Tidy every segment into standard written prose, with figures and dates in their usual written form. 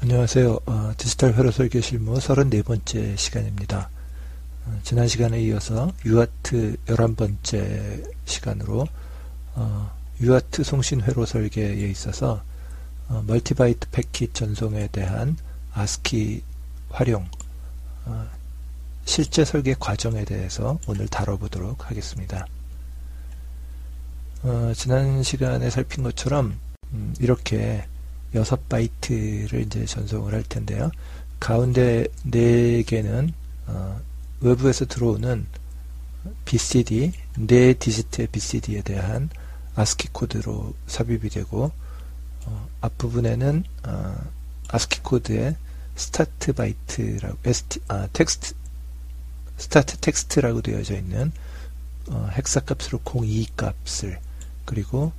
안녕하세요. 디지털 회로 설계 실무 34번째 시간입니다. 지난 시간에 이어서 UART 11번째 시간으로 UART 송신 회로 설계에 있어서 멀티바이트 패킷 전송에 대한 ASCII 활용, 실제 설계 과정에 대해서 오늘 다뤄보도록 하겠습니다. 지난 시간에 살핀 것처럼 이렇게 6바이트를 이제 전송을 할 텐데요. 가운데 4개는 외부에서 들어오는 BCD, 4디지트의 BCD에 대한 ASCII 코드로 삽입이 되고, 앞부분에는 ASCII 코드에 스타트 바이트라고, 텍스트, 스타트 텍스트라고 되어져 있는 헥사 값으로 02 값을, 그리고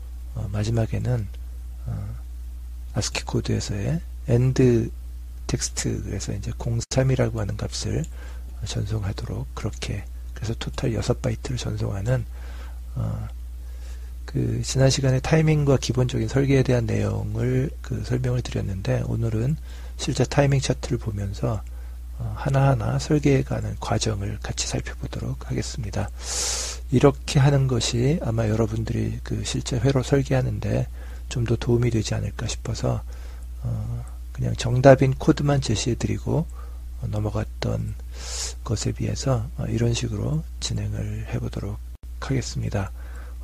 마지막에는 ASCII 코드에서의 end 텍스트에서 이제 03이라고 하는 값을 전송하도록, 그렇게, 그래서 토탈 6바이트를 전송하는 지난 시간에 타이밍과 기본적인 설계에 대한 내용을 설명을 드렸는데, 오늘은 실제 타이밍 차트를 보면서 하나하나 설계해가는 과정을 같이 살펴보도록 하겠습니다. 이렇게 하는 것이 아마 여러분들이 실제 회로 설계하는데 좀 더 도움이 되지 않을까 싶어서 그냥 정답인 코드만 제시해드리고 넘어갔던 것에 비해서 이런 식으로 진행을 해보도록 하겠습니다.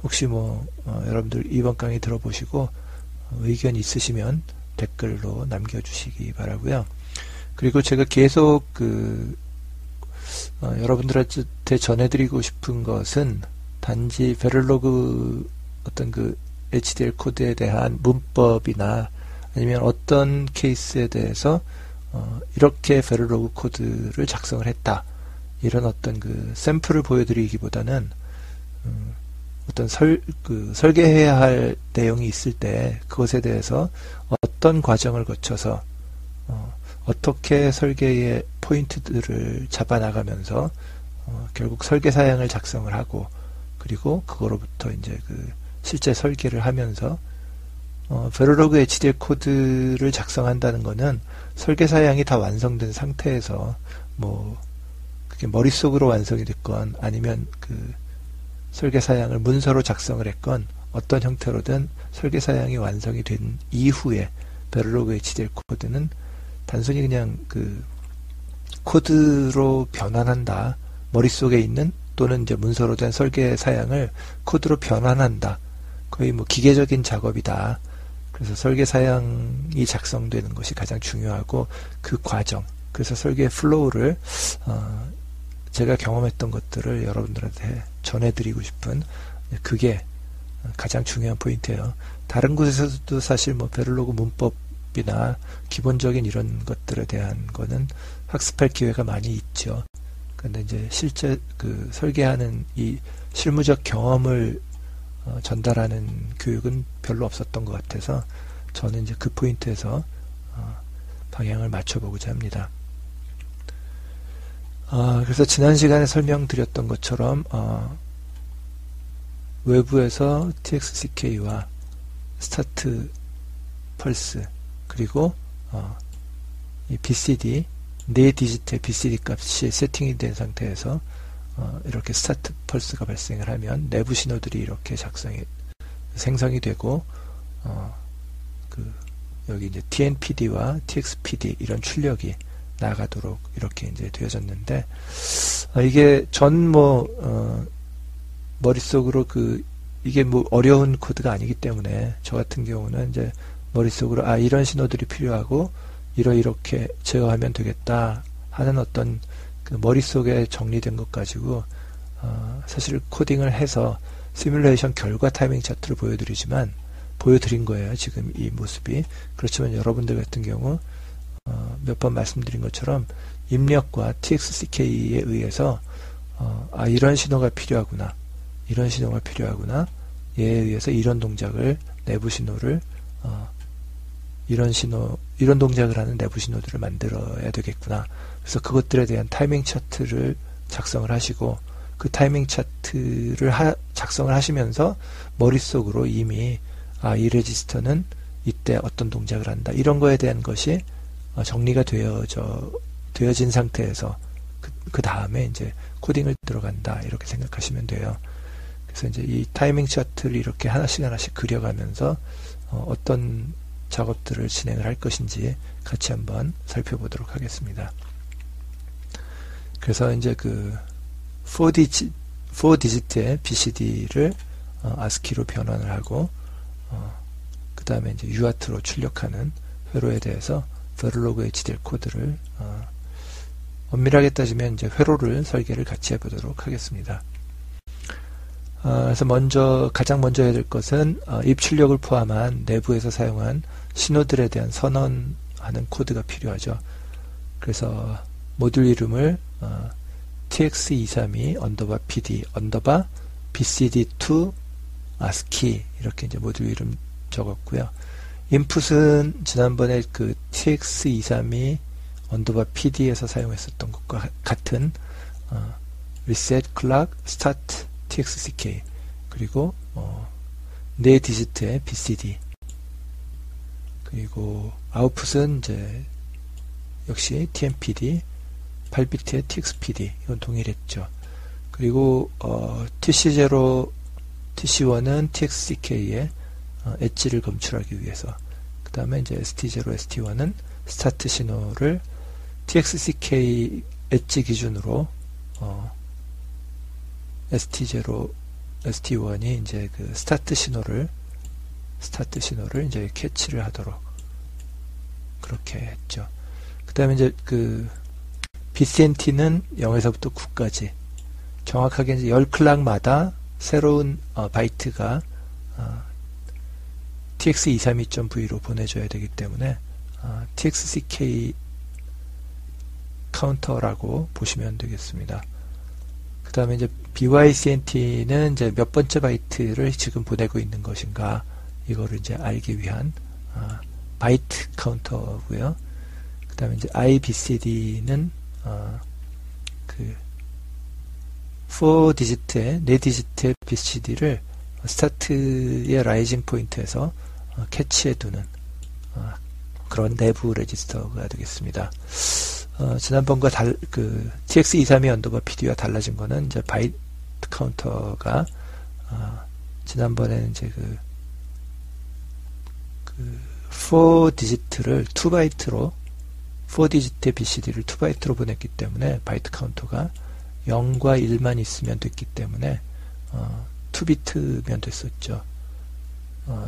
혹시 여러분들 이번 강의 들어보시고 의견 있으시면 댓글로 남겨주시기 바라고요. 그리고 제가 계속 여러분들한테 전해드리고 싶은 것은 단지 베를로그 어떤 HDL 코드에 대한 문법이나 아니면 어떤 케이스에 대해서 이렇게 베를로그 코드를 작성을 했다, 이런 어떤 샘플을 보여드리기보다는 어떤 설계해야 할 내용이 있을 때 그것에 대해서 어떤 과정을 거쳐서 어떻게 설계의 포인트들을 잡아나가면서 결국 설계 사양을 작성을 하고, 그리고 그거로부터 이제 실제 설계를 하면서 베를로그 HDL 코드를 작성한다는 것은 설계 사양이 다 완성된 상태에서 그게 머릿속으로 완성이 됐건 아니면 설계 사양을 문서로 작성을 했건 어떤 형태로든 설계 사양이 완성이 된 이후에 베를로그 HDL 코드는 단순히 그냥 코드로 변환한다, 머릿속에 있는 또는 이제 문서로 된 설계 사양을 코드로 변환한다, 거의 기계적인 작업이다. 그래서 설계 사양이 작성되는 것이 가장 중요하고, 그 과정, 그래서 설계 플로우를 제가 경험했던 것들을 여러분들한테 전해드리고 싶은, 그게 가장 중요한 포인트예요. 다른 곳에서도 사실 베를로그 문법이나 기본적인 이런 것들에 대한 거는 학습할 기회가 많이 있죠. 근데 이제 실제 설계하는 이 실무적 경험을 전달하는 교육은 별로 없었던 것 같아서 저는 이제 그 포인트에서 방향을 맞춰보고자 합니다. 그래서 지난 시간에 설명드렸던 것처럼 외부에서 TXCK와 스타트 펄스, 그리고 이 BCD, 4디지트의 BCD 값이 세팅이 된 상태에서 이렇게 스타트 펄스가 발생을 하면 내부 신호들이 이렇게 생성이 되고, 여기 이제 TNPD와 TXPD 이런 출력이 나가도록 이렇게 이제 되어졌는데, 이게 머릿속으로 이게 어려운 코드가 아니기 때문에 저 같은 경우는 이제 머릿속으로 이런 신호들이 필요하고 이렇게 제어하면 되겠다 하는 어떤 머릿속에 정리된 것 가지고 사실 코딩을 해서 시뮬레이션 결과 타이밍 차트를 보여드린 거예요, 지금 이 모습이. 그렇지만 여러분들 같은 경우 몇 번 말씀드린 것처럼 입력과 TXCK에 의해서 이런 신호가 필요하구나, 이런 신호가 필요하구나, 얘에 의해서 이런 동작을, 내부 신호를 이런 동작을 하는 내부 신호들을 만들어야 되겠구나. 그래서 그것들에 대한 타이밍 차트를 작성을 하시고, 그 타이밍 차트를 작성을 하시면서 머릿속으로 이미 이 레지스터는 이때 어떤 동작을 한다, 이런 거에 대한 것이 정리가 되어진 상태에서 그 다음에 이제 코딩을 들어간다 이렇게 생각하시면 돼요. 그래서 이제 이 타이밍 차트를 이렇게 하나씩 그려가면서 어떤 작업들을 진행을 할 것인지 같이 한번 살펴보도록 하겠습니다. 그래서 이제 그 4디지트의 BCD를 ASCII로 변환을 하고 그 다음에 이제 UART로 출력하는 회로에 대해서 verilog HDL 코드를 엄밀하게 따지면 이제 회로를 설계를 같이 해보도록 하겠습니다. 그래서 가장 먼저 해야 될 것은 입출력을 포함한 내부에서 사용한 신호들에 대한 선언하는 코드가 필요하죠. 그래서 모듈 이름을 tx232 pd bcd2 ASCII 이렇게 이제 모듈 이름 적었고요. 인풋은 지난번에 그 tx232 pd에서 사용했었던 것과 같은 reset clock start txck 그리고 4디지트의 bcd 그리고 아웃풋은 이제 역시 tmpd 8비트의 txpd 이건 동일했죠. 그리고 tc0 tc1은 txck의 엣지를 검출하기 위해서 그 다음에 이제 st0 st1은 스타트 신호를 txck 엣지 기준으로 st0 st1이 이제 그 스타트 신호를 이제 캐치를 하도록 그렇게 했죠. 그 다음에 이제 그 BCNT는 0에서부터 9까지 정확하게 이제 10클락마다 새로운 바이트가 tx232.v로 보내줘야 되기 때문에 txck 카운터라고 보시면 되겠습니다. 그 다음에 이제 bycnt는 이제 몇 번째 바이트를 지금 보내고 있는 것인가 이거를 이제 알기 위한 바이트 카운터고요. 그 다음에 이제 ibcd는 그 4디지트의 4디지트의 BCD를 스타트의 라이징 포인트에서 캐치해 두는 그런 내부 레지스터가 되겠습니다. 지난번과 그 tx232 PD와 달라진 거는 이제 바이트 카운터가 지난번에는 이제 그 4디지트를 2바이트로 4디지트의 BCD를 2바이트로 보냈기 때문에 바이트 카운터가 0과 1만 있으면 됐기 때문에 2비트면 됐었죠.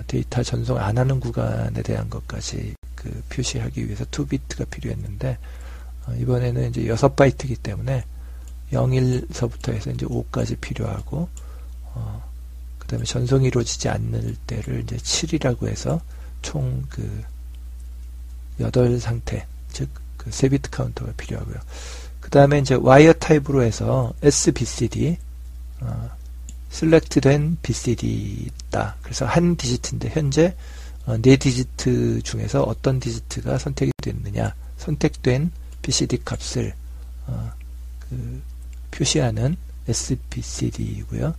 데이터 전송 안 하는 구간에 대한 것까지 그 표시하기 위해서 2비트가 필요했는데 이번에는 이제 6바이트이기 때문에 01서부터 해서 이제 5까지 필요하고 그 다음에 전송이 이루어지지 않을 때를 이제 7이라고 해서 총 그 8상태 즉 그 3비트 카운터가 필요하고요. 그 다음에 이제 와이어 타입으로 해서 SBCD 셀렉트된 BCD다. 그래서 한 디지트인데 현재 4디지트 중에서 어떤 디지트가 선택이 됐느냐 선택된 BCD 값을 그 표시하는 SBCD이고요.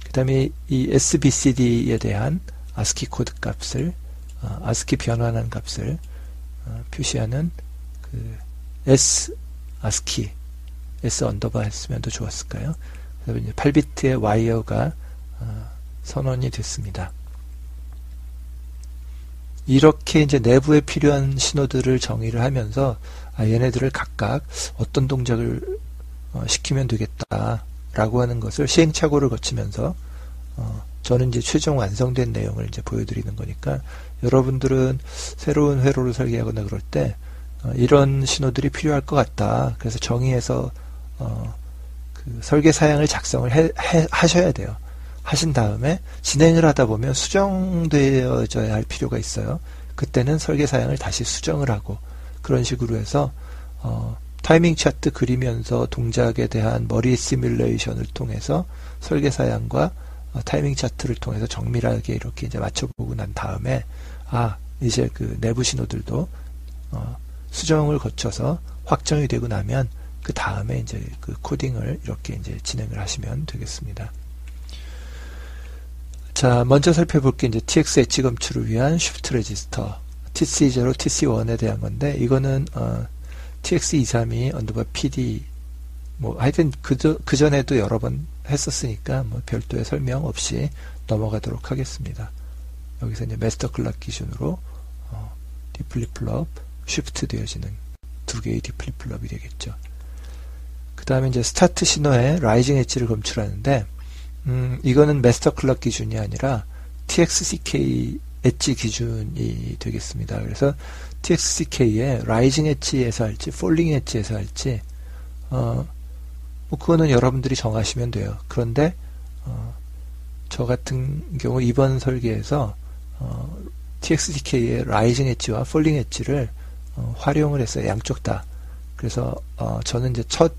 그 다음에 이 SBCD에 대한 ASCII 코드 값을 ASCII 변환한 값을 표시하는 그 ASCII S 언더바 했으면 더 좋았을까요? 그다음에 이제 8비트의 와이어가 선언이 됐습니다. 이렇게 이제 내부에 필요한 신호들을 정의를 하면서 얘네들을 각각 어떤 동작을 시키면 되겠다라고 하는 것을 시행착오를 거치면서 저는 이제 최종 완성된 내용을 이제 보여드리는 거니까 여러분들은 새로운 회로를 설계하거나 그럴 때 이런 신호들이 필요할 것 같다. 그래서 정의해서 그 설계 사양을 작성을 하셔야 돼요. 하신 다음에 진행을 하다 보면 수정되어져야 할 필요가 있어요. 그때는 설계 사양을 다시 수정을 하고 그런 식으로 해서 타이밍 차트 그리면서 동작에 대한 머리 시뮬레이션을 통해서 설계 사양과 타이밍 차트를 통해서 정밀하게 이렇게 이제 맞춰보고 난 다음에 이제 그 내부 신호들도 수정을 거쳐서 확정이 되고 나면 그 다음에 이제 그 코딩을 이렇게 이제 진행을 하시면 되겠습니다. 자, 먼저 살펴볼 게 이제 TX 엣지 검출을 위한 쉬프트 레지스터 TC0, TC1에 대한 건데, 이거는 TX232 언더바 PD 뭐 하여튼 그 전에도 여러 번 했었으니까 뭐 별도의 설명 없이 넘어가도록 하겠습니다. 여기서 이제 마스터 클락 기준으로 디플립플럽 쉬프트 되어지는 두 개의 디플립플럽이 되겠죠. 그 다음에 이제 스타트 신호에 라이징 엣지를 검출하는데, 이거는 마스터 클락 기준이 아니라 TXCK 엣지 기준이 되겠습니다. 그래서 TXCK에 라이징 엣지에서 할지 폴링 엣지에서 할지 뭐 그거는 여러분들이 정하시면 돼요. 그런데 저 같은 경우 이번 설계에서 TXCK의 라이징 엣지와 폴링 엣지를 활용을 했어요. 양쪽 다. 그래서 저는 이제 첫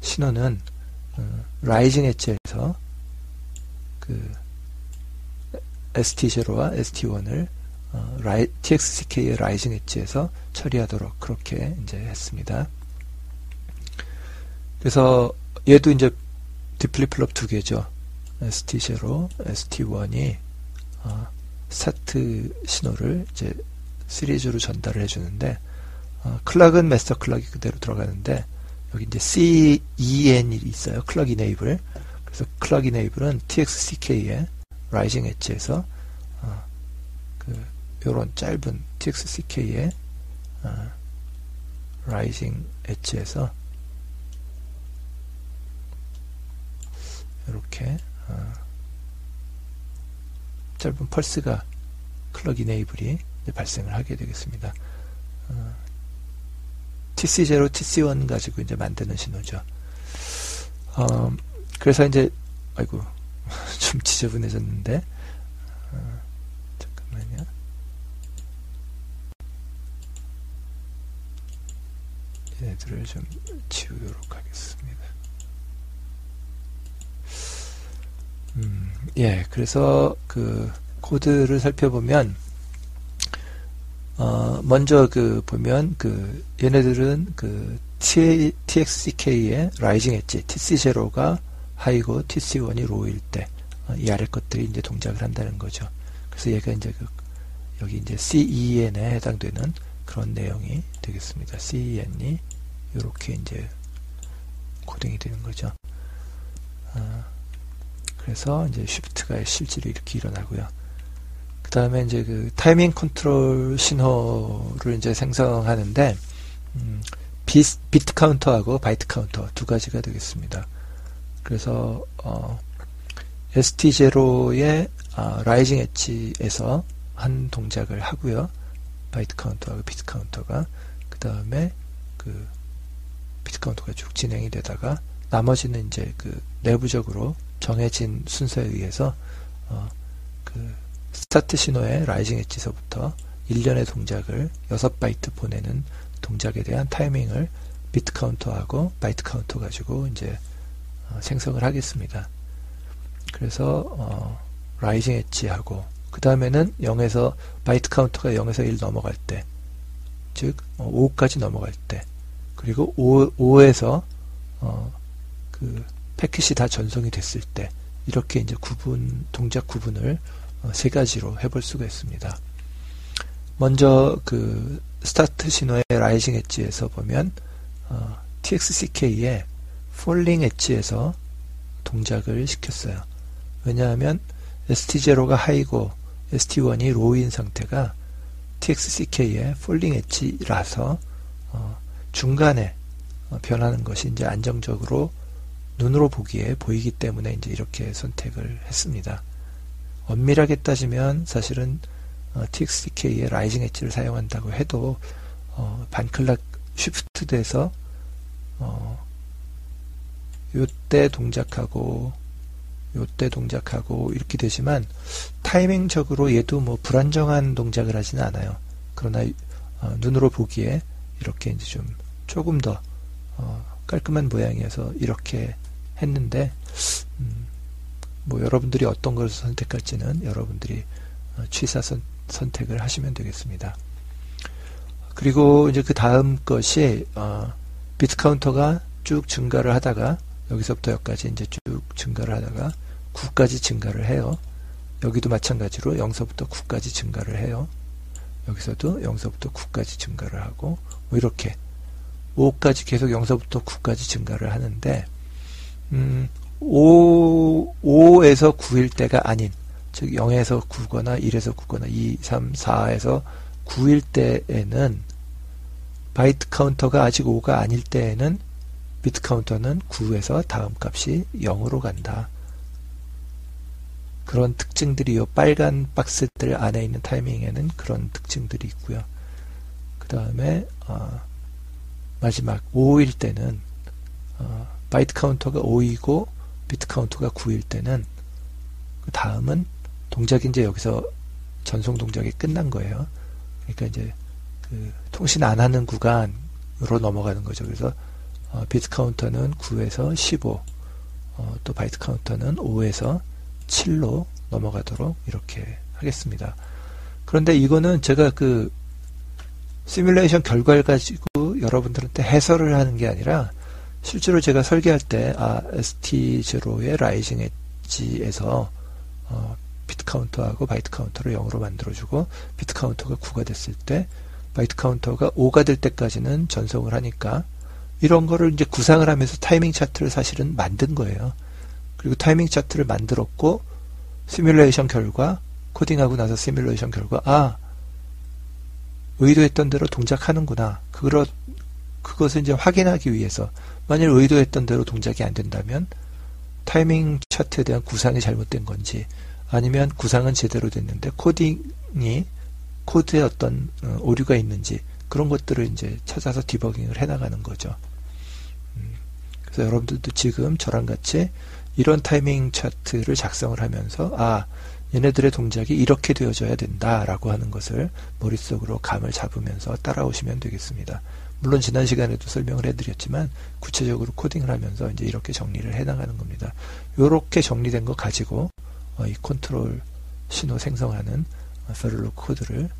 신호는 라이징 엣지에서 그 ST0와 ST1을 TXCK의 라이징 엣지에서 처리하도록 그렇게 이제 했습니다. 그래서 얘도 이제 디플립플럽 두 개죠. ST0, ST1이 스타트 신호를 이제 시리즈로 전달을 해주는데, 클락은 마스터 클락이 그대로 들어가는데, 여기 이제 CEN이 있어요. 클락 이네이블. 그래서 클락 이네이블은 TXCK의 라이징 엣지에서 요런 짧은 TXCK의 라이징 엣지에서 이렇게 짧은 펄스가 클럭 이네이블이 발생을 하게 되겠습니다. TC0, TC1 가지고 이제 만드는 신호죠. 그래서 이제 아이고 좀 지저분해졌는데 잠깐만요. 얘들을 좀 지우도록 하겠습니다. 예, 그래서 그 코드를 살펴보면 먼저 보면 얘네들은 TXCK의 라이징 엣지 TC0가 하이고 TC1이 로우일 때 이 아래 것들이 이제 동작을 한다는 거죠. 그래서 얘가 이제 여기 이제 CEN에 해당되는 그런 내용이 되겠습니다. CEN이 이렇게 이제 코딩이 되는 거죠. 그래서 이제 쉬프트가 실제로 이렇게 일어나고요. 그 다음에 이제 타이밍 컨트롤 신호를 이제 생성하는데, 비트 카운터하고 바이트 카운터 두 가지가 되겠습니다. 그래서, ST0의 라이징 엣지에서 한 동작을 하고요. 바이트 카운터하고 비트 카운터가. 그 다음에 비트 카운터가 쭉 진행이 되다가, 나머지는 이제 내부적으로 정해진 순서에 의해서 스타트 신호의 라이징 엣지서부터 일련의 동작을 6바이트 보내는 동작에 대한 타이밍을 비트 카운터하고 바이트 카운터 가지고 이제 생성을 하겠습니다. 그래서 라이징 엣지하고 그 다음에는 0에서 바이트 카운터가 0에서 1 넘어갈 때, 즉 5까지 넘어갈 때, 그리고 5에서 패킷이 다 전송이 됐을 때, 이렇게 이제 동작 구분을 세 가지로 해볼 수가 있습니다. 먼저 스타트 신호의 라이징 엣지에서 보면 TXCK의 폴링 엣지에서 동작을 시켰어요. 왜냐하면 ST0가 하이고 ST1이 로우인 상태가 TXCK의 폴링 엣지라서 중간에 변하는 것이 이제 안정적으로 눈으로 보기에 보이기 때문에 이제 이렇게 선택을 했습니다. 엄밀하게 따지면 사실은 TXCK의 라이징 엣지를 사용한다고 해도 반클락 쉬프트 돼서 요때 동작하고 요때 동작하고 이렇게 되지만 타이밍적으로 얘도 뭐 불안정한 동작을 하지는 않아요. 그러나 눈으로 보기에 이렇게 이제 좀 조금 더 깔끔한 모양이어서 이렇게 했는데 뭐 여러분들이 어떤 것을 선택할지는 여러분들이 취사 선택을 하시면 되겠습니다. 그리고 이제 그 다음 것이 비트 카운터가 쭉 증가를 하다가 여기서부터 여기까지 이제 쭉 증가를 하다가 9까지 증가를 해요. 여기도 마찬가지로 0서부터 9까지 증가를 해요. 여기서도 0서부터 9까지 증가를 하고 뭐 이렇게 5까지 계속 0서부터 9까지 증가를 하는데 5에서 9일 때가 아닌 즉 0에서 9거나 1에서 9거나 2, 3, 4에서 9일 때에는 바이트 카운터가 아직 5가 아닐 때에는 비트 카운터는 9에서 다음 값이 0으로 간다. 그런 특징들이 요 빨간 박스들 안에 있는 타이밍에는 그런 특징들이 있고요. 그 다음에 마지막 5일 때는 바이트 카운터가 5이고 비트 카운터가 9일 때는 그 다음은 동작이 이제 여기서 전송 동작이 끝난 거예요. 그러니까 이제 그 통신 안 하는 구간으로 넘어가는 거죠. 그래서 비트 카운터는 9에서 15, 또 바이트 카운터는 5에서 7로 넘어가도록 이렇게 하겠습니다. 그런데 이거는 제가 그 시뮬레이션 결과를 가지고 여러분들한테 해설을 하는 게 아니라 실제로 제가 설계할 때 ST0의 라이징 엣지에서 비트 카운터하고 바이트 카운터를 0으로 만들어주고 비트 카운터가 9가 됐을 때 바이트 카운터가 5가 될 때까지는 전송을 하니까 이런 거를 이제 구상을 하면서 타이밍 차트를 사실은 만든 거예요. 그리고 타이밍 차트를 만들었고 시뮬레이션 결과 코딩하고 나서 시뮬레이션 결과 의도했던 대로 동작하는구나. 그것을 이제 확인하기 위해서 만일 의도했던 대로 동작이 안 된다면 타이밍 차트에 대한 구상이 잘못된 건지 아니면 구상은 제대로 됐는데 코드에 어떤 오류가 있는지 그런 것들을 이제 찾아서 디버깅을 해나가는 거죠. 그래서 여러분들도 지금 저랑 같이 이런 타이밍 차트를 작성을 하면서 얘네들의 동작이 이렇게 되어져야 된다라고 하는 것을 머릿속으로 감을 잡으면서 따라오시면 되겠습니다. 물론 지난 시간에도 설명을 해드렸지만 구체적으로 코딩을 하면서 이제 이렇게 정리를 해나가는 겁니다. 이렇게 정리된 거 가지고 이 컨트롤 신호 생성하는 페를로 코드를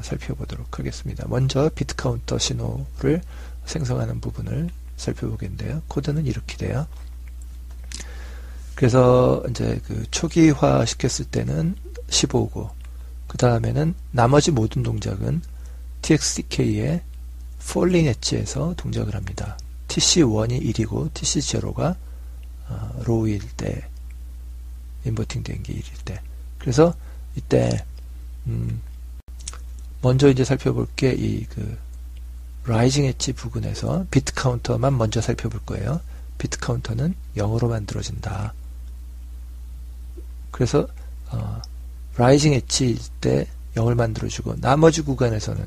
살펴보도록 하겠습니다. 먼저 비트 카운터 신호를 생성하는 부분을 살펴보겠는데요. 코드는 이렇게 돼요. 그래서 이제 그 초기화 시켰을 때는 15고 그 다음에는 나머지 모든 동작은 TXDK의 falling 엣지에서 동작을 합니다. TC1이 1이고 TC0가 low일 때 인버팅 된 게 1일 때 그래서 이때 먼저 이제 살펴볼 게 이 그 라이징 엣지 부분에서 비트 카운터만 먼저 살펴볼 거예요. 비트 카운터는 0으로 만들어진다. 그래서 라이징 엣지 때 0을 만들어주고 나머지 구간에서는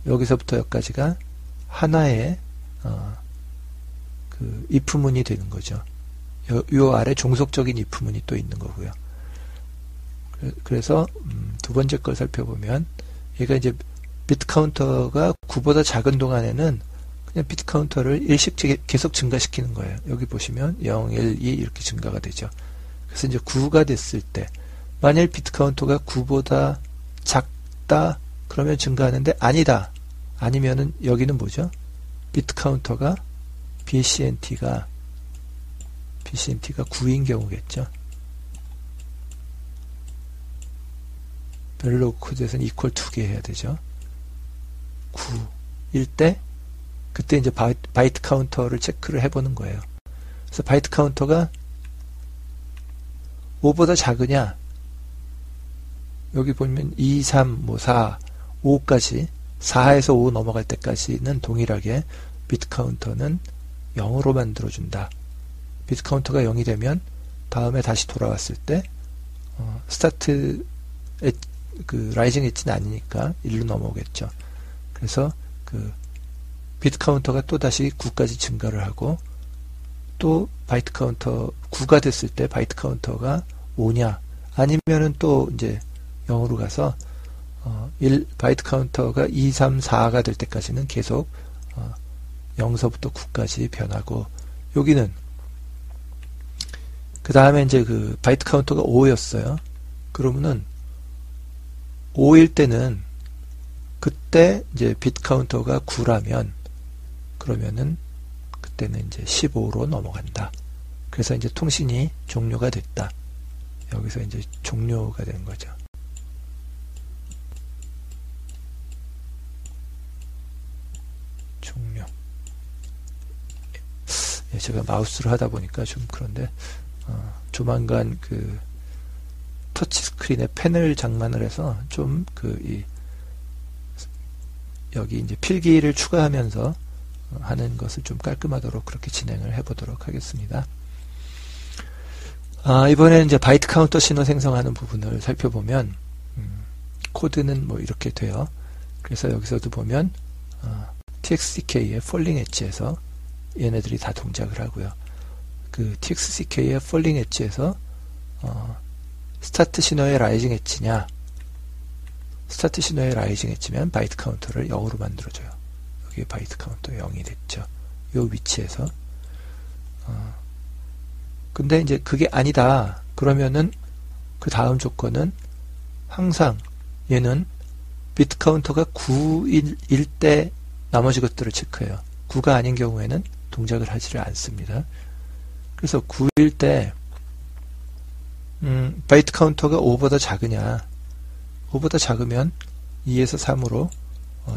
여기서부터 여기까지가 하나의 그 if문이 되는 거죠. 요 아래 종속적인 if문이 또 있는 거고요. 그래서 두 번째 걸 살펴보면 얘가 이제 비트 카운터가 9보다 작은 동안에는 그냥 비트 카운터를 일씩 계속 증가시키는 거예요. 여기 보시면 0, 1, 2 이렇게 증가가 되죠. 그래서 이제 9가 됐을 때 만일 비트 카운터가 9보다 작다 그러면 증가하는데 아니다. 아니면은 여기는 뭐죠? 비트 카운터가 BCNT가 9인 경우겠죠. 벨로그 코드에서는 equal 2개 해야 되죠. 9일 때 그때 이제 바이트 카운터를 체크를 해보는 거예요. 그래서 바이트 카운터가 5보다 작으냐 여기 보면 2, 3, 4, 5까지 4에서 5 넘어갈 때까지는 동일하게 비트 카운터는 0으로 만들어준다. 비트 카운터가 0이 되면 다음에 다시 돌아왔을 때 스타트 그 라이징 엣지는 아니니까 1로 넘어오겠죠. 그래서 그 비트 카운터가 또 다시 9까지 증가를 하고 또 바이트 카운터 9가 됐을 때 바이트 카운터가 5냐 아니면은 또 이제 0으로 가서 1바이트 카운터가 2, 3, 4가 될 때까지는 계속 0서부터 9까지 변하고 여기는 그 다음에 이제 그 바이트 카운터가 5였어요. 그러면은 5일 때는 그때 이제 비트 카운터가 9라면 그러면은 그때는 이제 15로 넘어간다. 그래서 이제 통신이 종료가 됐다. 여기서 이제 종료가 된 거죠. 종료. 예, 제가 마우스로 하다 보니까 좀 그런데, 조만간 그 터치 스크린에 펜을 장만을 해서 좀 여기 이제 필기를 추가하면서 하는 것을 좀 깔끔하도록 그렇게 진행을 해보도록 하겠습니다. 이번에는 이제 바이트 카운터 신호 생성하는 부분을 살펴보면, 코드는 뭐 이렇게 돼요. 그래서 여기서도 보면, TXCK의 폴링 엣지에서 얘네들이 다 동작을 하고요. 그 TXCK의 폴링 엣지에서, 스타트 신호의 라이징 엣지냐, 스타트 신호의 라이징 엣지면 바이트 카운터를 0으로 만들어줘요. 여기 바이트 카운터 0이 됐죠. 요 위치에서. 근데 이제 그게 아니다. 그러면은 그 다음 조건은 항상 얘는 비트 카운터가 9일 때 나머지 것들을 체크해요. 9가 아닌 경우에는 동작을 하지를 않습니다. 그래서 9일 때 바이트 카운터가 5보다 작으냐, 5보다 작으면 2에서 3으로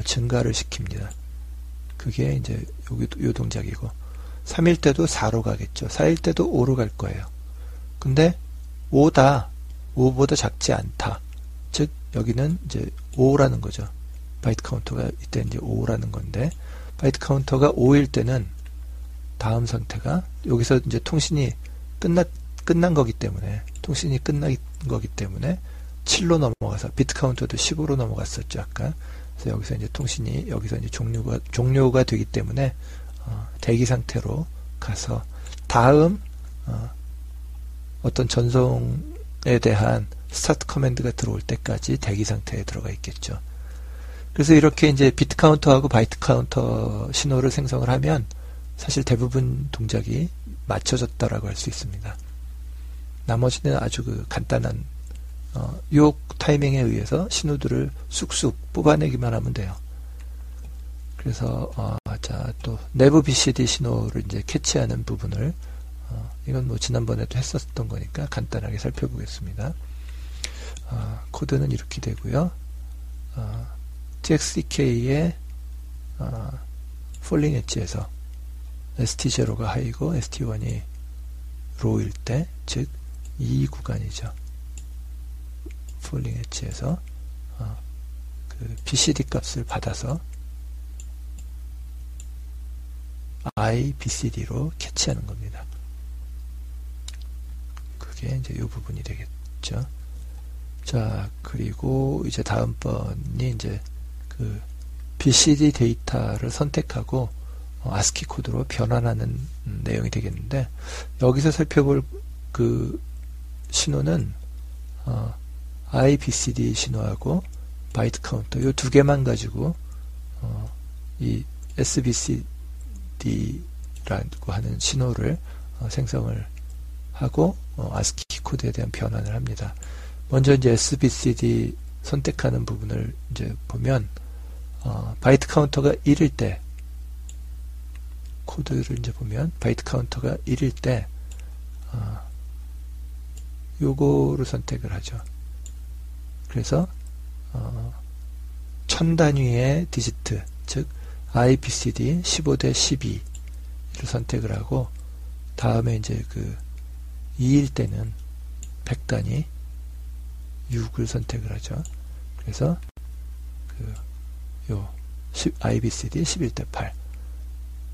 증가를 시킵니다. 그게 이제 요 동작이고, 3일 때도 4로 가겠죠. 4일 때도 5로 갈 거예요. 근데 5보다 작지 않다. 즉 여기는 이제 5라는 거죠. 바이트 카운터가 이때 이제 5라는 건데, 바이트 카운터가 5일 때는 다음 상태가 여기서 이제 통신이 끝난 거기 때문에, 통신이 끝난 거기 때문에 7로 넘어가서, 비트 카운터도 15로 넘어갔었죠, 아까. 그래서 여기서 이제 통신이 여기서 이제 종료가 되기 때문에 대기 상태로 가서 다음 어떤 전송에 대한 스타트 커맨드가 들어올 때까지 대기 상태에 들어가 있겠죠. 그래서 이렇게 이제 비트 카운터하고 바이트 카운터 신호를 생성을 하면 사실 대부분 동작이 맞춰졌다라고 할 수 있습니다. 나머지는 아주 간단한 요 타이밍에 의해서 신호들을 쑥쑥 뽑아내기만 하면 돼요. 그래서 자, 또 내부 BCD 신호를 이제 캐치하는 부분을 이건 뭐 지난번에도 했었던 거니까 간단하게 살펴보겠습니다. 코드는 이렇게 되고요. TXCK의 폴링 엣지에서 ST0가 하이고 ST1이 로우일 때, 즉 이 구간이죠. 폴링 엣지에서 그 BCD 값을 받아서 IBCD로 캐치하는 겁니다. 그게 이제 이 부분이 되겠죠. 자, 그리고 이제 다음번이 이제 그 BCD 데이터를 선택하고 ASCII 코드로 변환하는 내용이 되겠는데, 여기서 살펴볼 그 신호는 IBCD 신호하고 바이트 카운터 이 두 개만 가지고 이 SBCD라고 하는 신호를 생성을 하고 ASCII 코드에 대한 변환을 합니다. 먼저 이제 SBCD 선택하는 부분을 이제 보면 바이트 카운터가 1일 때, 코드를 이제 보면 바이트 카운터가 1일 때 요거를 선택을 하죠. 그래서 1000단위의 디지트, 즉 IBCD 15대 12를 선택을 하고, 다음에 이제 그 2일 때는 100단위 6을 선택을 하죠. 그래서 요 IBCD 11대 8,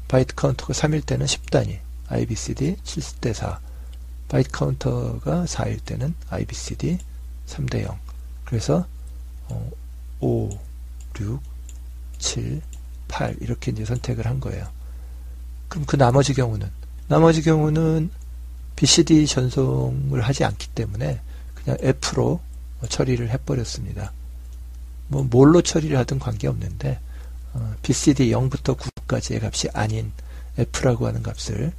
바이트 카운터가 3일 때는 10단위 IBCD 7대 4, 바이트 카운터가 4일 때는 IBCD 3대 0. 그래서 5, 6, 7, 8 이렇게 이제 선택을 한 거예요. 그럼 그 나머지 경우는 BCD 전송을 하지 않기 때문에 그냥 F로 처리를 해버렸습니다. 뭐 뭘로 처리를 하든 관계없는데 BCD 0부터 9까지의 값이 아닌 F라고 하는 값을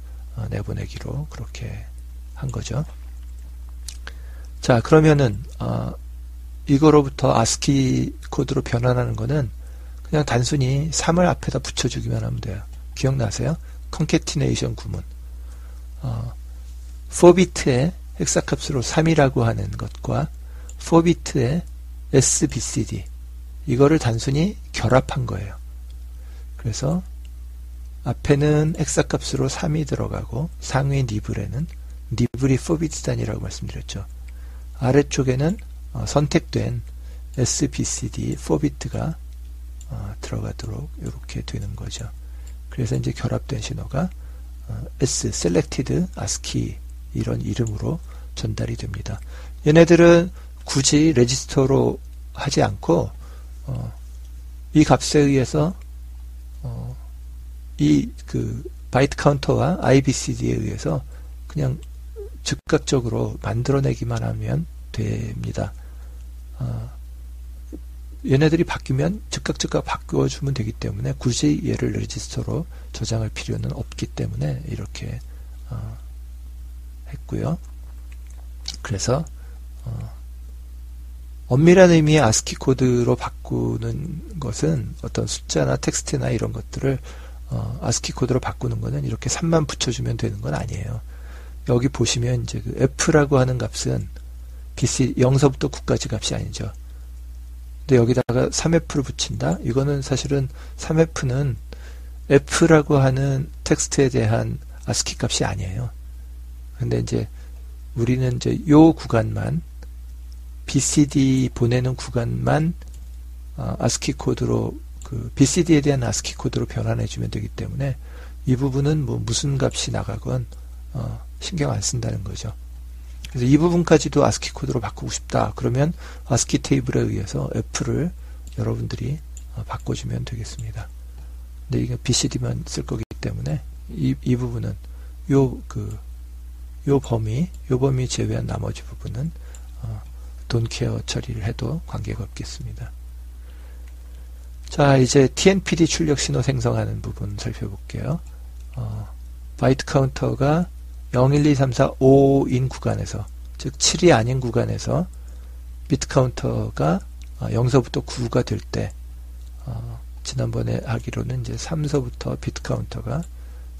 내보내기로 그렇게 한 거죠. 자, 그러면은 이거로부터 ASCII 코드로 변환하는 거는 그냥 단순히 3을 앞에다 붙여주기만 하면 돼요. 기억나세요? 컨캐티네이션 구문. 4비트의 헥사값으로 3이라고 하는 것과 4비트의 SBCD, 이거를 단순히 결합한 거예요. 그래서 앞에는 헥사값으로 3이 들어가고 상위 니블에는 니블이 forbidden이라고 말씀드렸죠. 아래쪽에는 선택된 SBCD forbid가 들어가도록 이렇게 되는 거죠. 그래서 이제 결합된 신호가 S selected ASCII 이런 이름으로 전달이 됩니다. 얘네들은 굳이 레지스터로 하지 않고 이 값에 의해서 이 그 바이트 카운터와 IBCD에 의해서 그냥 즉각적으로 만들어내기만 하면 됩니다. 얘네들이 바뀌면 즉각 바꿔주면 되기 때문에 굳이 얘를 레지스터로 저장할 필요는 없기 때문에 이렇게 했고요. 그래서 엄밀한 의미의 ASCII 코드로 바꾸는 것은 어떤 숫자나 텍스트나 이런 것들을 ASCII 코드로 바꾸는 것은 이렇게 3만 붙여주면 되는 건 아니에요. 여기 보시면 이제 그 F라고 하는 값은 BC 0서부터 9까지 값이 아니죠. 근데 여기다가 3F를 붙인다? 이거는 사실은 3F는 F라고 하는 텍스트에 대한 ASCII 값이 아니에요. 근데 이제 우리는 이제 요 구간만 BCD 보내는 구간만 ASCII 코드로 그 BCD에 대한 ASCII 코드로 변환해 주면 되기 때문에 이 부분은 뭐 무슨 값이 나가건 신경 안 쓴다는 거죠. 그래서 이 부분까지도 ASCII 코드로 바꾸고 싶다. 그러면 ASCII 테이블에 의해서 F를 여러분들이 바꿔주면 되겠습니다. 근데 이게 BCD만 쓸 거기 때문에 이 부분은 요 범위 제외한 나머지 부분은 don't care 처리를 해도 관계가 없겠습니다. 자, 이제 TNPD 출력 신호 생성하는 부분 살펴볼게요. 바이트 카운터가 0, 1, 2, 3, 4, 5인 구간에서, 즉 7이 아닌 구간에서 비트 카운터가 0서부터 9가 될 때, 지난번에 하기로는 이제 3서부터 비트 카운터가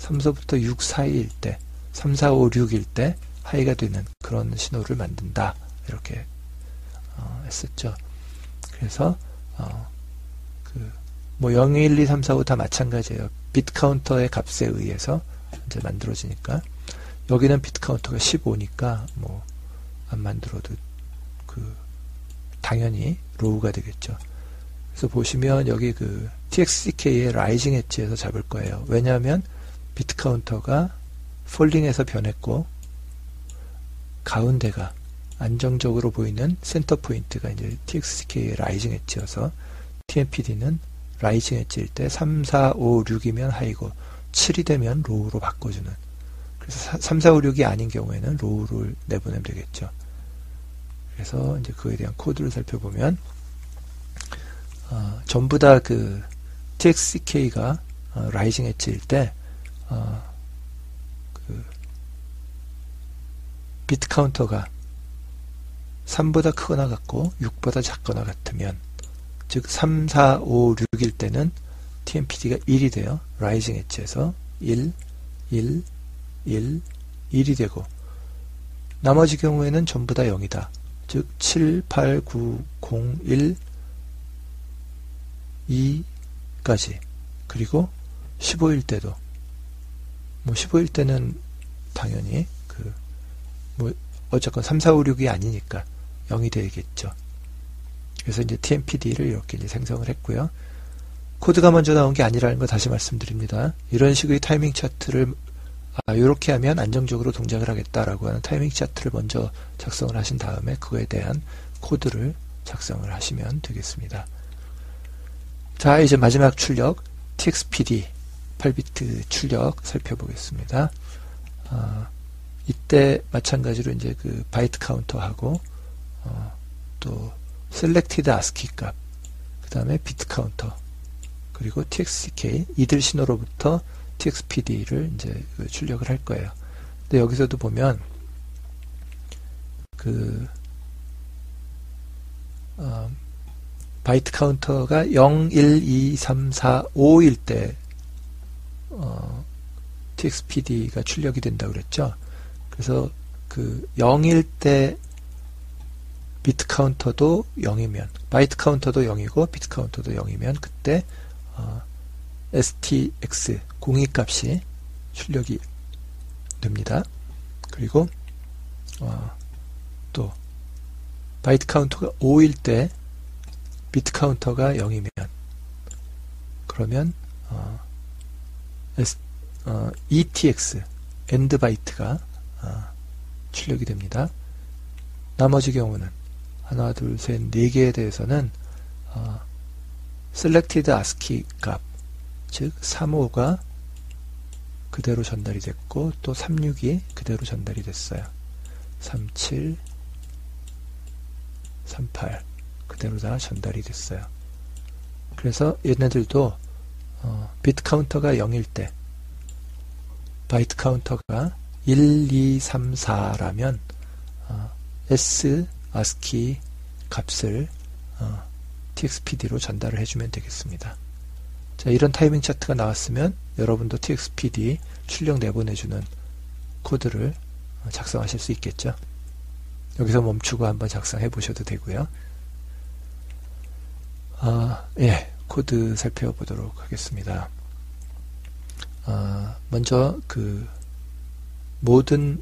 3서부터 6 사이일 때, 3, 4, 5, 6일 때 하이가 되는 그런 신호를 만든다. 이렇게 했었죠. 그래서 뭐 0, 1, 2, 3, 4, 5 다 마찬가지예요. 비트 카운터의 값에 의해서 이제 만들어지니까 여기는 비트 카운터가 15니까 뭐 안 만들어도 당연히 로우가 되겠죠. 그래서 보시면 여기 그 TXCK의 라이징 엣지에서 잡을 거예요. 왜냐하면 비트 카운터가 폴딩에서 변했고 가운데가 안정적으로 보이는 센터 포인트가 이제 TXCK의 라이징 엣지여서 TNPD는 라이징 엣지일 때 3, 4, 5, 6이면 하이고 7이 되면 로우로 바꿔주는, 그래서 3, 4, 5, 6이 아닌 경우에는 로우를 내보내면 되겠죠. 그래서 이제 그에 대한 코드를 살펴보면 전부 다 그 TXCK가 라이징 엣지일 때 그 비트 카운터가 3보다 크거나 같고 6보다 작거나 같으면, 즉 3, 4, 5, 6일 때는 TNPD가 1이 돼요. 라이징 엣지에서 1, 1, 1, 1이 되고, 나머지 경우에는 전부 다 0이다. 즉 7, 8, 9, 0, 1, 2까지, 그리고 15일 때도 뭐 15일 때는 당연히 뭐 어쨌건 3, 4, 5, 6이 아니니까 0이 되겠죠. 그래서 이제 TNPD를 이렇게 이제 생성을 했고요. 코드가 먼저 나온 게 아니라는 거 다시 말씀드립니다. 이런 식의 타이밍 차트를 이렇게 하면 안정적으로 동작을 하겠다라고 하는 타이밍 차트를 먼저 작성을 하신 다음에 그거에 대한 코드를 작성을 하시면 되겠습니다. 자, 이제 마지막 출력 TXPD 8비트 출력 살펴보겠습니다. 이때 마찬가지로 이제 그 바이트 카운터하고 또 셀렉티드 ASCII 값, 그 다음에 비트 카운터, 그리고 TXCK 이들 신호로부터 TXPD를 이제 출력을 할 거예요. 근데 여기서도 보면 바이트 카운터가 0, 1, 2, 3, 4, 5일 때 TXPD가 출력이 된다고 그랬죠. 그래서 그 0일 때 비트 카운터도 0이면, 바이트 카운터도 0이고 비트 카운터도 0이면 그때 stx 공익값이 출력이 됩니다. 그리고 또 바이트 카운터가 5일 때 비트 카운터가 0이면 그러면 ETX 엔드 바이트가 출력이 됩니다. 나머지 경우는 하나, 둘, 셋, 4개에 대해서는 selected ASCII 값, 즉 35가 그대로 전달이 됐고 또 36이 그대로 전달이 됐어요. 37, 38 그대로 다 전달이 됐어요. 그래서 얘네들도 비트 카운터가 0일 때 바이트 카운터가 1, 2, 3, 4라면 S ASCII 값을 TXPD로 전달을 해주면 되겠습니다. 자, 이런 타이밍 차트가 나왔으면 여러분도 TXPD 출력 내보내주는 코드를 작성하실 수 있겠죠. 여기서 멈추고 한번 작성해 보셔도 되고요. 예, 코드 살펴보도록 하겠습니다. 먼저 모든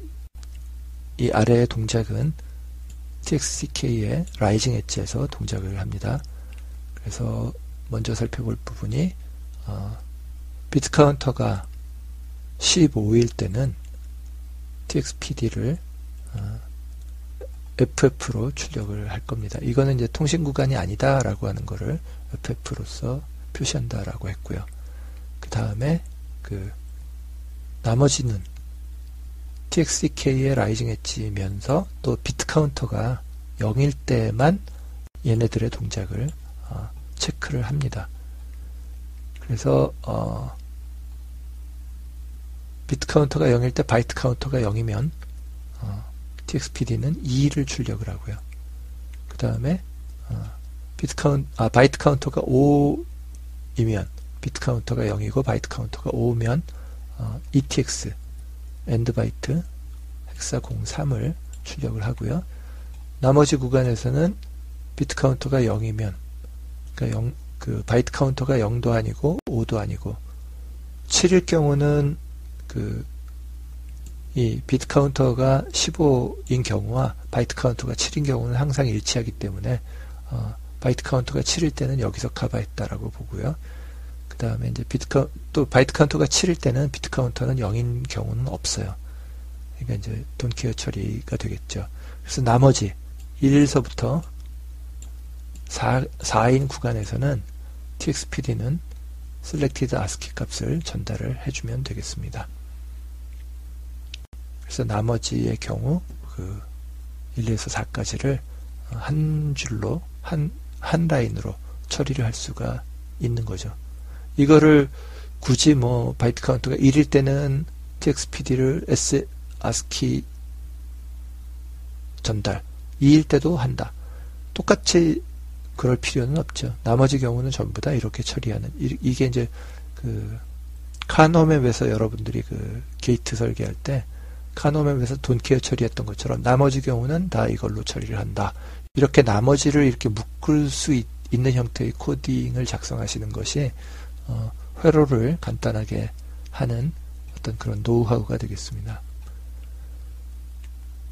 이 아래의 동작은 TXCK의 라이징 엣지에서 동작을 합니다. 그래서 먼저 살펴볼 부분이 비트 카운터가 15일 때는 TXPD를 FF로 출력을 할 겁니다. 이거는 이제 통신 구간이 아니다 라고 하는 거를 FF로서 표시한다 라고 했고요. 그 다음에 나머지는 TXCK의 라이징 엣지면서 또 비트 카운터가 0일 때만 얘네들의 동작을 체크를 합니다. 그래서 비트 카운터가 0일 때 바이트 카운터가 0이면 TXPD는 2를 출력을 하고요. 그 다음에 바이트 카운터가 5이면 비트 카운터가 0이고 바이트 카운터가 5면 ETX 엔드 바이트 헥사 03을 출력을 하고요. 나머지 구간에서는 비트 카운터가 0이면 그러니까 바이트 카운터가 0도 아니고 5도 아니고 7일 경우는 이 비트 카운터가 15인 경우와 바이트 카운터가 7인 경우는 항상 일치하기 때문에 바이트 카운터가 7일 때는 여기서 커버했다라고 보고요. 그 다음에 이제 또 바이트 카운터가 7일 때는 비트 카운터는 0인 경우는 없어요. 그러니까 이제 돈케어 처리가 되겠죠. 그래서 나머지 1에서부터 4인 구간에서는 TXPD는 selected ASCII 값을 전달을 해주면 되겠습니다. 그래서 나머지의 경우 1에서 4까지를 한 줄로 한 라인으로 처리를 할 수가 있는 거죠. 이거를 굳이 바이트 카운트가 1일 때는 TXPD를 S ASCII 전달 2일 때도 한다. 똑같이 그럴 필요는 없죠. 나머지 경우는 전부 다 이렇게 처리하는 이게 이제 카노맵에서 여러분들이 게이트 설계할 때 카노맵에서 돈케어 처리했던 것처럼 나머지 경우는 다 이걸로 처리를 한다. 이렇게 나머지를 이렇게 묶을 수 있는 형태의 코딩을 작성하시는 것이 회로를 간단하게 하는 어떤 그런 노하우가 되겠습니다.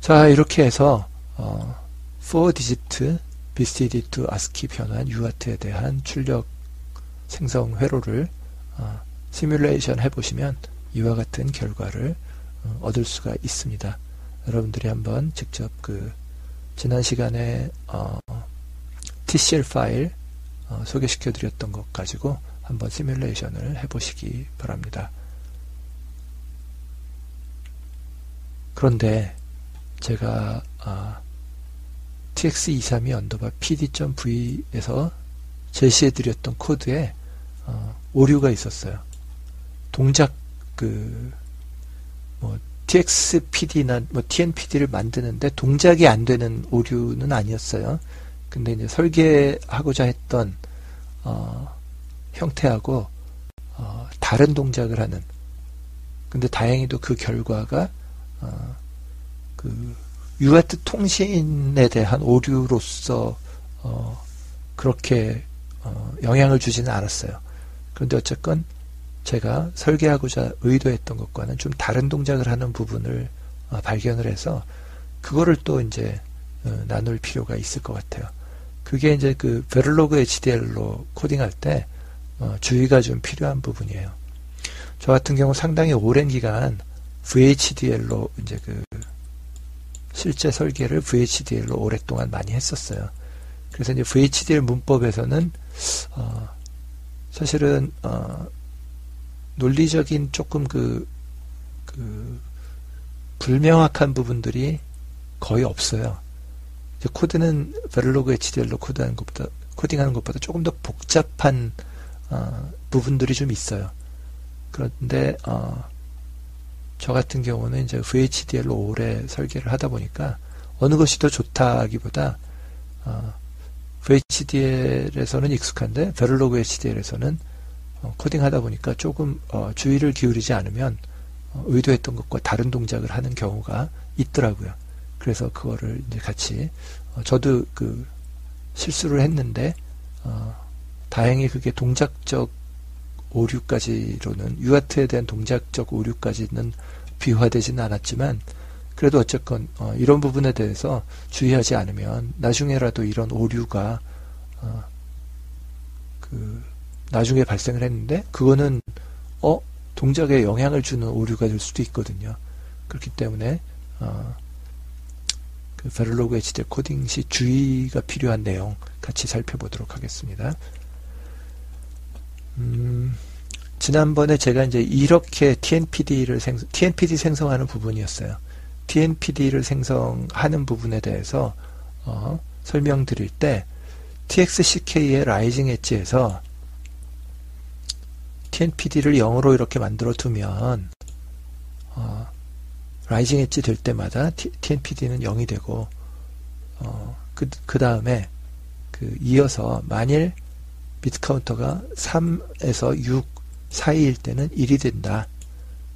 자, 이렇게 해서 4디지트 BCD to ASCII 변환 UART에 대한 출력 생성 회로를 시뮬레이션 해보시면 이와 같은 결과를 얻을 수가 있습니다. 여러분들이 한번 직접 지난 시간에 TCL 파일 소개시켜 드렸던 것 가지고 한번 시뮬레이션을 해보시기 바랍니다. 그런데 제가 tx232_pd.v에서 제시해 드렸던 코드에 오류가 있었어요. 동작 TXPD나 TNPD를 만드는데 동작이 안 되는 오류는 아니었어요. 근데 이제 설계하고자 했던 형태하고 다른 동작을 하는. 근데 다행히도 그 결과가 UART 통신에 대한 오류로서 그렇게 영향을 주지는 않았어요. 그런데 어쨌건 제가 설계하고자 의도했던 것과는 좀 다른 동작을 하는 부분을 발견을 해서 그거를 또 이제 나눌 필요가 있을 것 같아요. 그게 이제 그 베를로그 HDL로 코딩할 때 주의가 좀 필요한 부분이에요. 저 같은 경우 상당히 오랜 기간 VHDL로 이제 그 실제 설계를 VHDL로 오랫동안 많이 했었어요. 그래서 이제 VHDL 문법에서는 사실은 논리적인 조금 그 불명확한 부분들이 거의 없어요. 이제 코드는 베를로그 HDL로 코딩하는 것보다 조금 더 복잡한 부분들이 좀 있어요. 그런데 저 같은 경우는 이제 VHDL로 오래 설계를 하다 보니까 어느 것이 더 좋다기보다 VHDL에서는 익숙한데 베를로그 HDL에서는 코딩하다 보니까 조금 주의를 기울이지 않으면 의도했던 것과 다른 동작을 하는 경우가 있더라고요. 그래서 그거를 이제 같이 저도 그 실수를 했는데 다행히 그게 동작적 오류까지로는 UART에 대한 동작적 오류까지는 비화되지는 않았지만 그래도 어쨌건 이런 부분에 대해서 주의하지 않으면 나중에라도 이런 오류가 나중에 발생을 했는데 그거는 동작에 영향을 주는 오류가 될 수도 있거든요. 그렇기 때문에 그 베를로그 HDL 코딩 시 주의가 필요한 내용 같이 살펴보도록 하겠습니다. 지난번에 제가 이제 이렇게 TNPD 생성하는 부분이었어요. TNPD를 생성하는 부분에 대해서 설명드릴 때 TXCK의 라이징 엣지에서 TNPD를 0으로 이렇게 만들어 두면 라이징 엣지 될 때마다 TNPD는 0이 되고 그 다음에 이어서 만일 비트 카운터가 3에서 6 사이일 때는 1이 된다.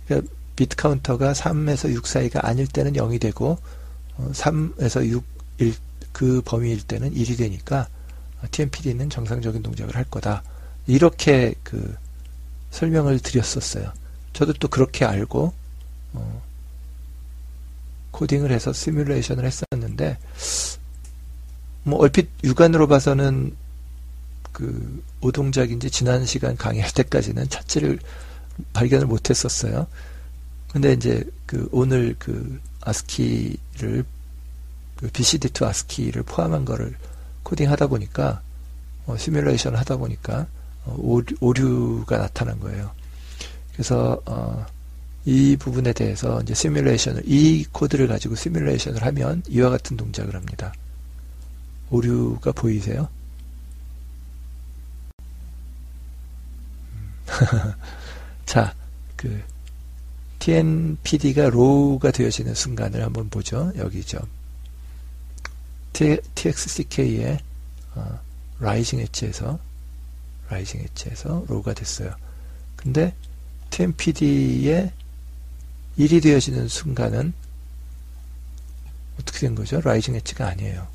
그러니까 비트 카운터가 3에서 6 사이가 아닐 때는 0이 되고 3에서 6 그 범위일 때는 1이 되니까 TNPD는 정상적인 동작을 할 거다. 이렇게 설명을 드렸었어요. 저도 또 그렇게 알고 코딩을 해서 시뮬레이션을 했었는데 얼핏 육안으로 봐서는 오동작인지 지난 시간 강의할 때까지는 찾지를 발견을 못했었어요. 근데 이제 오늘 아스키를 BCD2 아스키를 포함한 거를 코딩하다 보니까 시뮬레이션을 하다 보니까 오류가 나타난 거예요. 그래서 이 부분에 대해서 이제 이 코드를 가지고 시뮬레이션을 하면 이와 같은 동작을 합니다. 오류가 보이세요? 자, TNPD가 로우가 되어지는 순간을 한번 보죠. 여기죠. TXCK의 라이징 엣지에서 로우가 됐어요. 근데 TNPD의 1이 되어지는 순간은 어떻게 된 거죠? 라이징 엣지가 아니에요.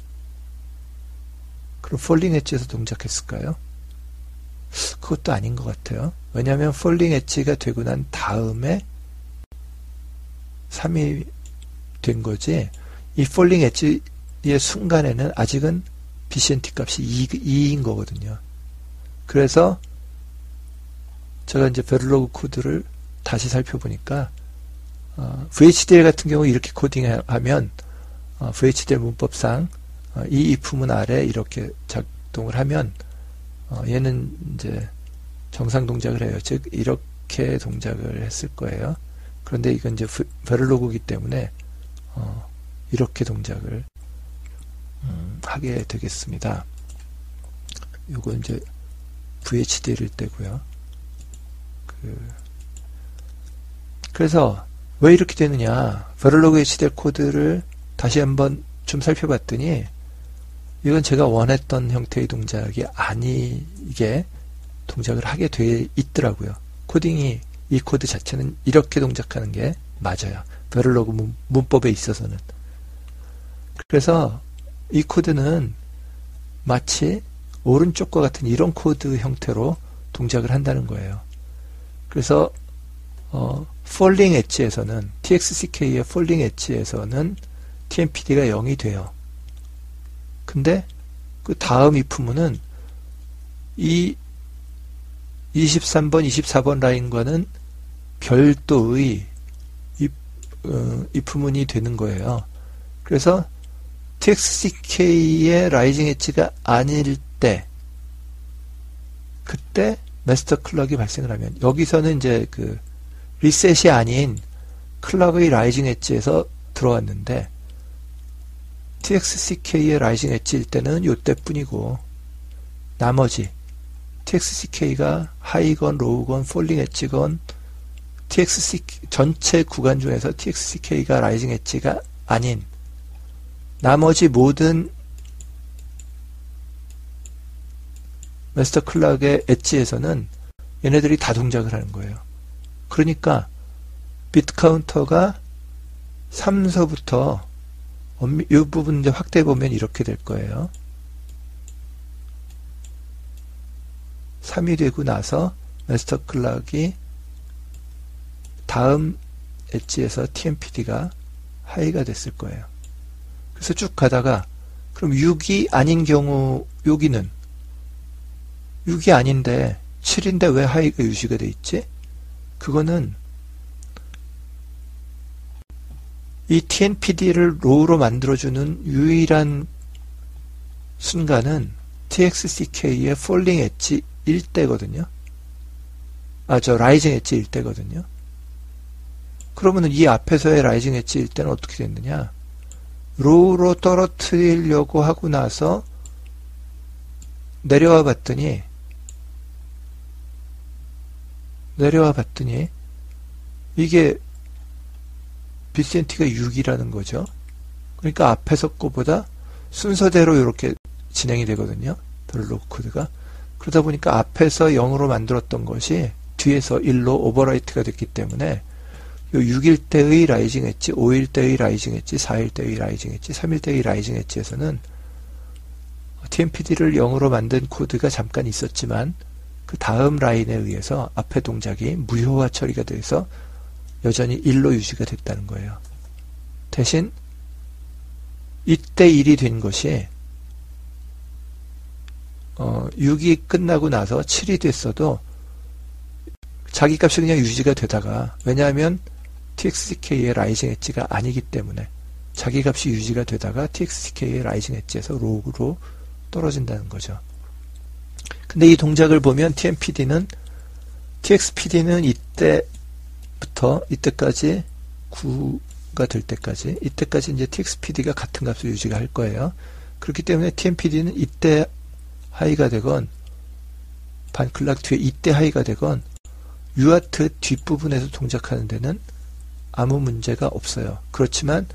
그럼 폴링 엣지에서 동작했을까요? 그것도 아닌 것 같아요. 왜냐하면 폴링 엣지가 되고 난 다음에 3이 된 거지, 이 폴링 엣지의 순간에는 아직은 BCNT 값이 2인 거거든요. 그래서 제가 이제 베를로그 코드를 다시 살펴보니까 VHDL 같은 경우 이렇게 코딩하면 VHDL 문법상 이 if문 아래 이렇게 작동을 하면 얘는 이제 정상 동작을 해요. 즉 이렇게 동작을 했을 거예요. 그런데 이건 이제 베를로그이기 때문에 이렇게 동작을 하게 되겠습니다. 요거 이제 VHDL일 때고요. 그래서 왜 이렇게 되느냐, 베를로그 HDL 코드를 다시 한번 좀 살펴봤더니 이건 제가 원했던 형태의 동작이 아니게 동작을 하게 돼 있더라고요. 이 코드 자체는 이렇게 동작하는 게 맞아요. 베를로그 문법에 있어서는. 그래서 이 코드는 마치 오른쪽과 같은 이런 코드 형태로 동작을 한다는 거예요. 그래서 폴링 엣지에서는 TXCK의 폴링 엣지에서는 TMPD가 0이 돼요. 근데 그 다음 if문은 이 23번, 24번 라인과는 별도의 if문이 되는 거예요. 그래서 TXCK의 라이징 엣지가 아닐 때, 그때 마스터 클럭이 발생을 하면, 여기서는 이제 그 리셋이 아닌 클럭의 라이징 엣지에서 들어왔는데, TXCK의 라이징 엣지일 때는 요때뿐이고, 나머지 TXCK가 하이건, 로우건, 폴링 엣지건, 전체 구간 중에서 TXCK가 라이징 엣지가 아닌 나머지 모든 마스터 클락의 엣지에서는 얘네들이 다 동작을 하는 거예요. 그러니까 비트 카운터가 3서부터 이 부분 이제 확대해 보면 이렇게 될 거예요. 3이 되고 나서 마스터 클락이 다음 엣지에서 TMPD가 하이가 됐을 거예요. 그래서 쭉 가다가 그럼 6이 아닌 경우 여기는 6이 아닌데 7인데 왜 하이가 유지가 돼 있지? 그거는 이 TMPD를 로우로 만들어주는 유일한 순간은 TXCK의 폴링 엣지 1대거든요. 라이징 엣지 1대거든요. 그러면은 이 앞에서의 라이징 엣지일 때는 어떻게 됐느냐? 로우로 떨어뜨리려고 하고 나서 내려와 봤더니 이게 비센티가 6이라는 거죠. 그러니까 앞에서 거보다 순서대로 이렇게 진행이 되거든요. 더블로그 코드가. 그러다 보니까 앞에서 0으로 만들었던 것이 뒤에서 1로 오버라이트가 됐기 때문에 6일 때의 라이징 엣지, 5일 때의 라이징 엣지, 4일 때의 라이징 엣지, 3일 때의 라이징 엣지에서는 TMPD를 0으로 만든 코드가 잠깐 있었지만 그 다음 라인에 의해서 앞의 동작이 무효화 처리가 돼서 여전히 1로 유지가 됐다는 거예요. 대신 이때 1이 된 것이 6이 끝나고 나서 7이 됐어도 자기 값이 그냥 유지가 되다가, 왜냐하면 TXCK의 라이징 엣지가 아니기 때문에 자기 값이 유지가 되다가 TXCK의 라이징 엣지에서 로우로 떨어진다는 거죠. 근데 이 동작을 보면 TXPD는 이때부터 이때까지 9가 될 때까지, 이때까지 이제 TXPD가 같은 값을 유지가 할 거예요. 그렇기 때문에 TMPD는 이때 하이가 되건 반클락 뒤에 이때 하이가 되건 UART 뒷부분에서 동작하는 데는 아무 문제가 없어요. 그렇지만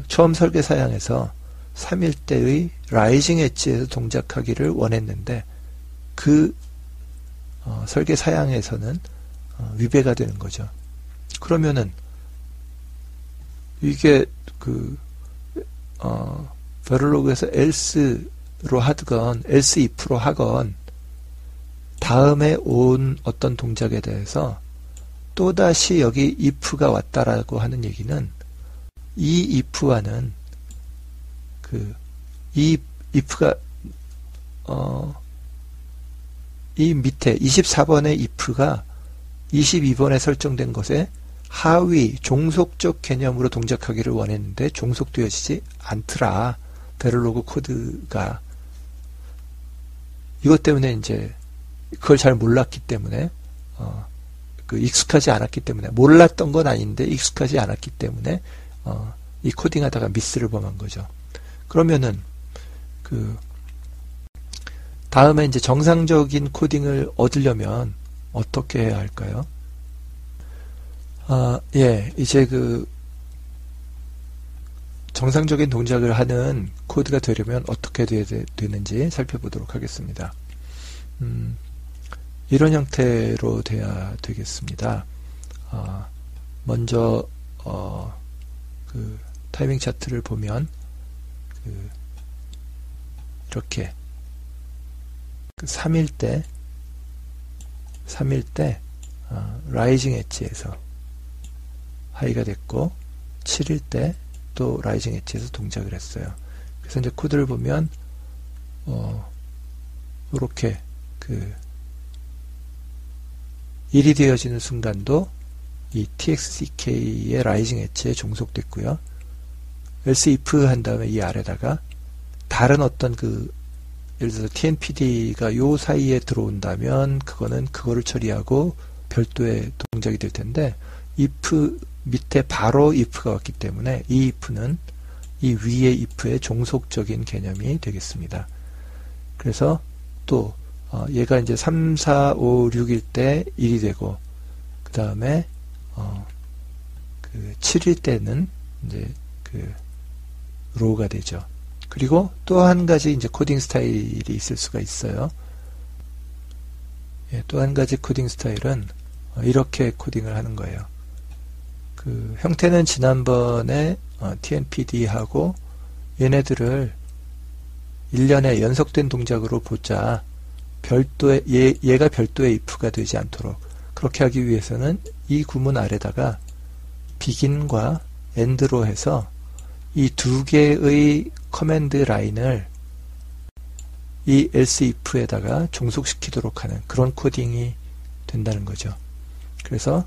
처음 설계 사양에서 3일 때의 라이징 엣지에서 동작하기를 원했는데 그 설계 사양에서는 위배가 되는 거죠. 그러면은 이게 베럴로그에서 else로 하건 else if로 하건 다음에 온 어떤 동작에 대해서 또다시 여기 if가 왔다라고 하는 얘기는 이 if와는 이 if가 이 밑에 24번의 if가 22번에 설정된 것에 하위 종속적 개념으로 동작하기를 원했는데 종속되어지지 않더라. 베럴로그 코드가 이것 때문에 이제 그걸 잘 몰랐기 때문에 익숙하지 않았기 때문에, 몰랐던 건 아닌데 익숙하지 않았기 때문에 이 코딩하다가 미스를 범한 거죠. 그러면은 다음에 이제 정상적인 코딩을 얻으려면 어떻게 해야 할까요? 이제 정상적인 동작을 하는 코드가 되려면 어떻게 되는지 살펴보도록 하겠습니다. 이런 형태로 돼야 되겠습니다. 먼저 타이밍 차트를 보면 이렇게 3일 때 라이징 엣지에서 하이가 됐고 7일 때 또 라이징 엣지에서 동작을 했어요. 그래서 이제 코드를 보면 이렇게 그 1이 되어지는 순간도 이 TXCK의 라이징 엣지에 종속됐고요. else if 한 다음에 이 아래다가 다른 어떤 예를 들어서 TNPD가 요 사이에 들어온다면 그거는 그거를 처리하고 별도의 동작이 될 텐데 if 밑에 바로 if가 왔기 때문에 이 if는 이 위의 if의 종속적인 개념이 되겠습니다. 그래서 또 얘가 이제 3, 4, 5, 6일 때 1이 되고 그 다음에 7일 때는 이제 로우가 되죠. 그리고 또 한 가지 이제 코딩 스타일이 있을 수가 있어요. 또 한 가지 코딩 스타일은 이렇게 코딩을 하는 거예요. 형태는 지난번에 TNPD하고 얘네들을 일련의 연속된 동작으로 보자. 별도의 얘가 별도의 if가 되지 않도록 그렇게 하기 위해서는 이 구문 아래다가 begin과 end로 해서 이 두 개의 커맨드 라인을 이 else if에다가 종속시키도록 하는 그런 코딩이 된다는 거죠. 그래서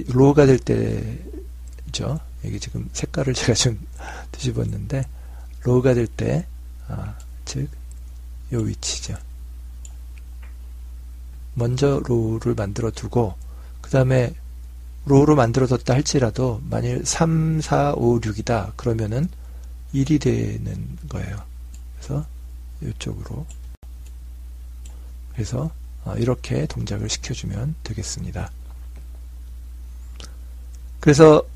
로우가 될 때죠. 여기 지금 색깔을 제가 좀 뒤집었는데 로우가 될 때 즉 요 위치죠. 먼저 로우를 만들어 두고 그 다음에 로우로 만들어뒀다 할지라도 만일 3, 4, 5, 6이다 그러면은 1이 되는 거예요. 그래서 이쪽으로 그래서 이렇게 동작을 시켜주면 되겠습니다. 그래서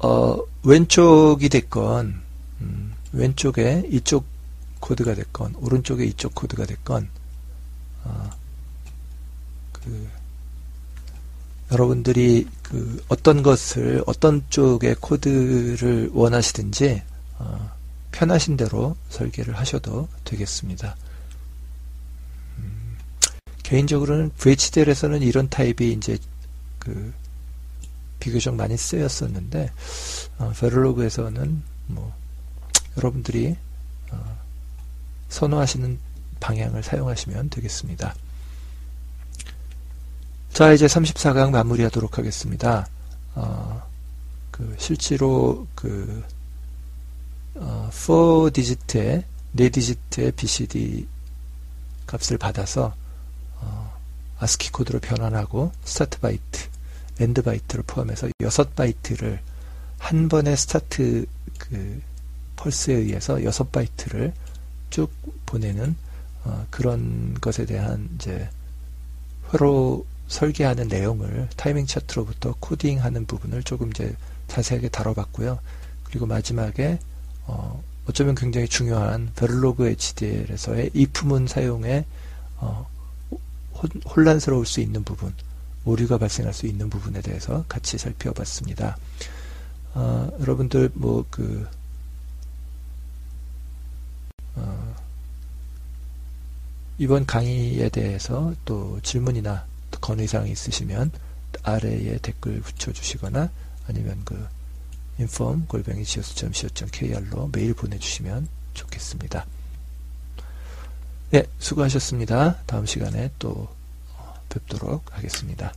왼쪽이 됐건 왼쪽에 이쪽 코드가 됐건 오른쪽에 이쪽 코드가 됐건 여러분들이 어떤 쪽의 코드를 원하시든지 편하신 대로 설계를 하셔도 되겠습니다. 개인적으로는 VHDL에서는 이런 타입이 이제 비교적 많이 쓰였었는데 베를로그에서는 뭐 여러분들이 선호하시는 방향을 사용하시면 되겠습니다. 자, 이제 34강 마무리하도록 하겠습니다. 실제로 4디지트의 4디지트의 BCD 값을 받아서 아스키 코드로 변환하고 스타트 바이트, 엔드 바이트를 포함해서 6바이트를 한 번의 스타트 펄스에 의해서 6바이트를 쭉 보내는 그런 것에 대한 이제 회로 설계하는 내용을 타이밍 차트로부터 코딩하는 부분을 조금 이제 자세하게 다뤄봤고요. 그리고 마지막에 어쩌면 굉장히 중요한 베를로그 HDL에서의 if문 사용에 혼란스러울 수 있는 부분, 오류가 발생할 수 있는 부분에 대해서 같이 살펴봤습니다. 여러분들 이번 강의에 대해서 또 질문이나 건의사항이 있으시면 아래에 댓글 붙여주시거나 아니면 inform@geos.co.kr로 메일 보내주시면 좋겠습니다. 네, 수고하셨습니다. 다음 시간에 또 뵙도록 하겠습니다.